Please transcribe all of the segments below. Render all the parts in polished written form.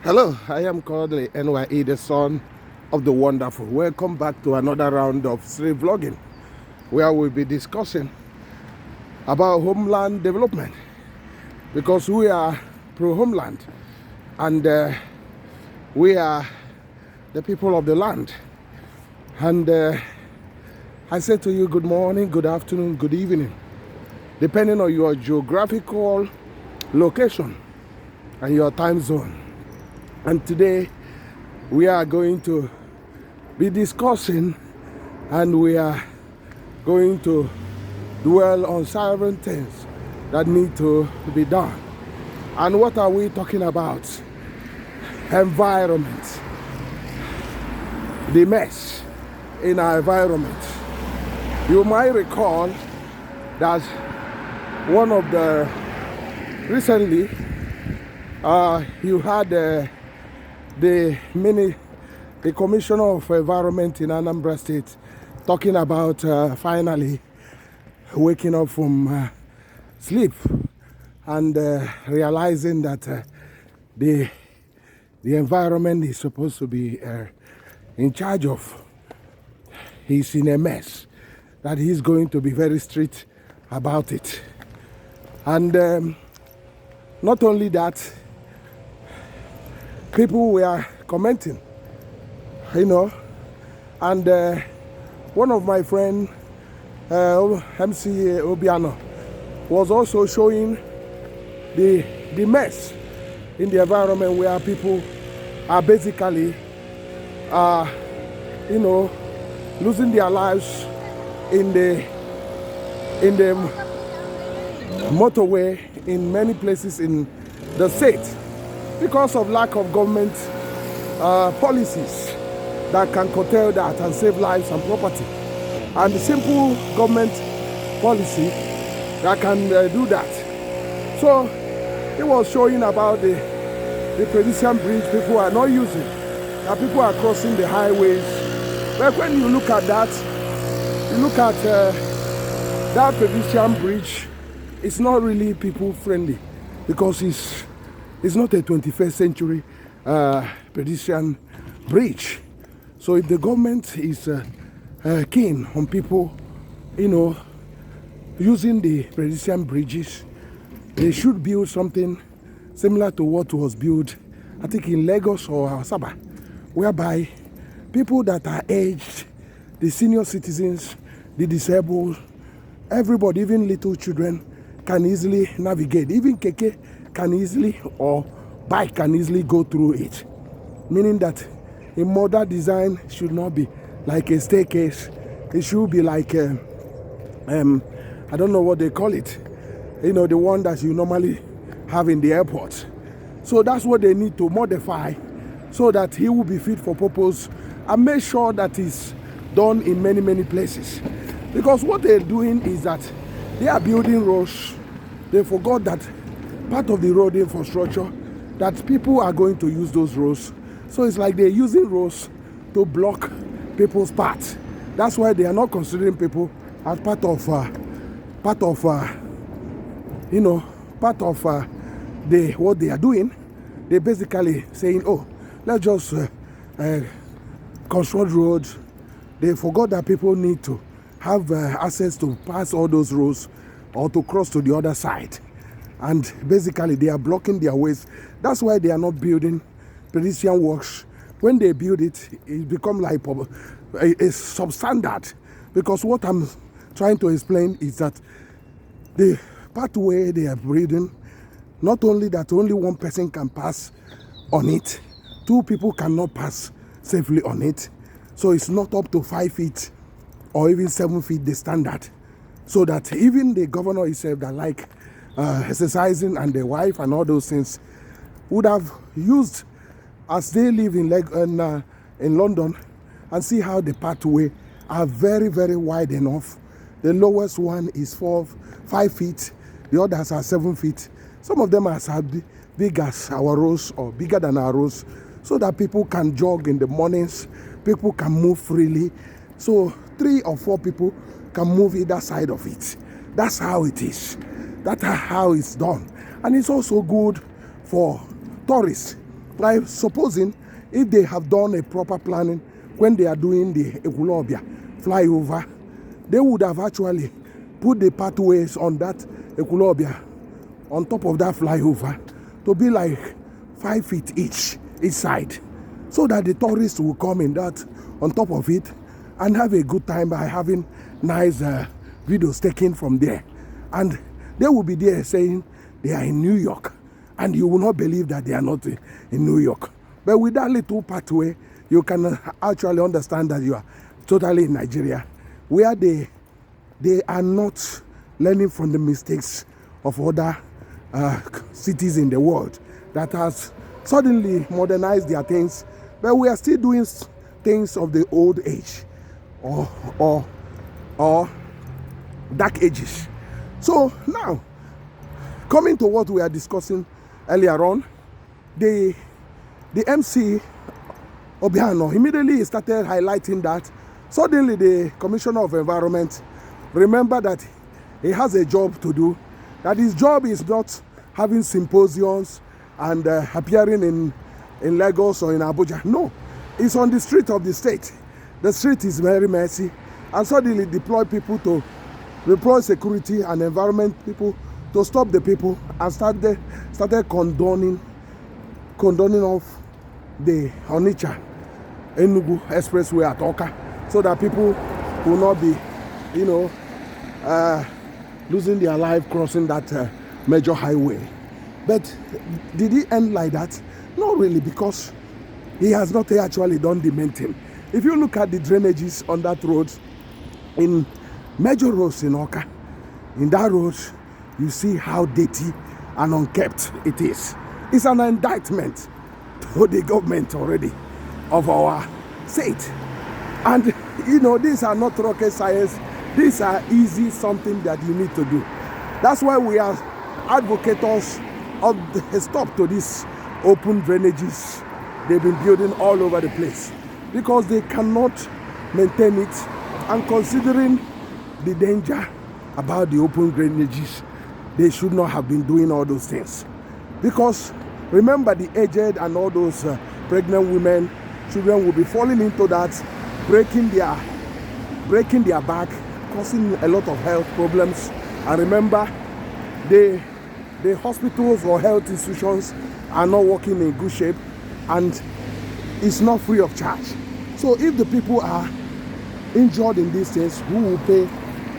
Hello, I am Kodili-nye, the son of the wonderful. Welcome back to another round of street vlogging, where we'll be discussing about homeland development, because we are pro-homeland and we are the people of the land. And I say to you, good morning, good afternoon, good evening, depending on your geographical location and your time zone. And today we are going to be discussing and we are going to dwell on several things that need to be done. And what are we talking about? Environment. The mess in our environment. You might recall that recently you had the Commissioner of Environment in Anambra State talking about finally waking up from sleep and realizing that the environment is supposed to be in charge of. He's in a mess, that he's going to be very strict about it. And not only that, people were commenting, and one of my friends, MC Obiano, was also showing the mess in the environment, where people are basically, losing their lives in the motorway in many places in the state, because of lack of government policies that can curtail that and save lives and property. And the simple government policy that can do that. So it was showing about the pedestrian bridge people are not using, that people are crossing the highways. But when you look at that, that pedestrian bridge, it's not really people friendly, because it's not a 21st century pedestrian bridge. So if the government is keen on people, using the pedestrian bridges, they should build something similar to what was built, I think, in Lagos or Asaba, whereby people that are aged, the senior citizens, the disabled, everybody, even little children, can easily navigate. Even keke can easily, or bike can easily go through it. Meaning that a modern design should not be like a staircase. It should be like I don't know what they call it, the one that you normally have in the airport. So that's what they need to modify, so that he will be fit for purpose, and make sure that it's done in many places. Because what they're doing is that they are building roads. They forgot that part of the road infrastructure, that people are going to use those roads. So it's like they're using roads to block people's path. That's why they are not considering people as part of what they are doing. They're basically saying, oh, let's just construct roads. They forgot that people need to have access to pass all those roads or to cross to the other side. And basically they are blocking their ways. That's why they are not building pedestrian works. When they build it, it becomes like a substandard. Because what I'm trying to explain is that the pathway they are building, not only that only one person can pass on it, two people cannot pass safely on it. So it's not up to 5 feet or even 7 feet, the standard. So that even the governor himself, that like exercising, and the wife and all those things, would have used, as they live in London, and see how the pathway are very wide enough. The lowest one is 5 feet, the others are 7 feet. Some of them are as big as our roads, or bigger than our roads, so that people can jog in the mornings, people can move freely. So 3 or 4 people can move either side of it. That's how it is. That's how it's done. And it's also good for tourists Like supposing if they have done a proper planning when they are doing the Ekulobia flyover, they would have actually put the pathways on that Ekulobia on top of that flyover to be like 5 feet each side, so that the tourists will come in that on top of it and have a good time by having nice videos taken from there. And they will be there saying they are in New York, and you will not believe that they are not in New York. But with that little pathway, you can actually understand that you are totally in Nigeria, where they are not learning from the mistakes of other cities in the world that has suddenly modernized their things, but we are still doing things of the old age or dark ages. So now, coming to what we are discussing earlier on, the MC Obiano immediately started highlighting that suddenly the Commissioner of Environment remembered that he has a job to do, that his job is not having symposiums and appearing in Lagos or in Abuja. No, it's on the street of the state. The street is very messy, and suddenly deploy security and environment people to stop the people, and started condoning off the Onitsha Enugu Expressway at Oka, so that people will not be, losing their life crossing that major highway. But did he end like that? Not really, because he has not actually done the main thing. If you look at the drainages on that road, in major roads in Oka, in that road, you see how dirty and unkept it is. It's an indictment to the government already of our state. And these are not rocket science. These are easy something that you need to do. That's why we are advocates of the stop to these open drainages they've been building all over the place, because they cannot maintain it, and considering the danger about the open drainages, they should not have been doing all those things. Because remember, the aged and all those pregnant women, children will be falling into that, breaking their back, causing a lot of health problems. And remember, the hospitals or health institutions are not working in good shape, and it's not free of charge. So if the people are injured in these things, who will pay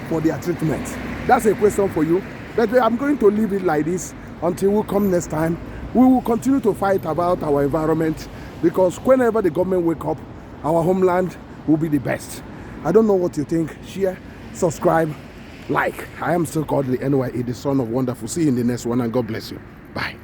for their treatment? That's a question for you. But I'm going to leave it like this until we come next time. We will continue to fight about our environment, because whenever the government wake up, our homeland will be the best. I don't know what you think. Share, subscribe, like. I am still Kodili-nye, the son of wonderful. See you in the next one, and God bless you. Bye.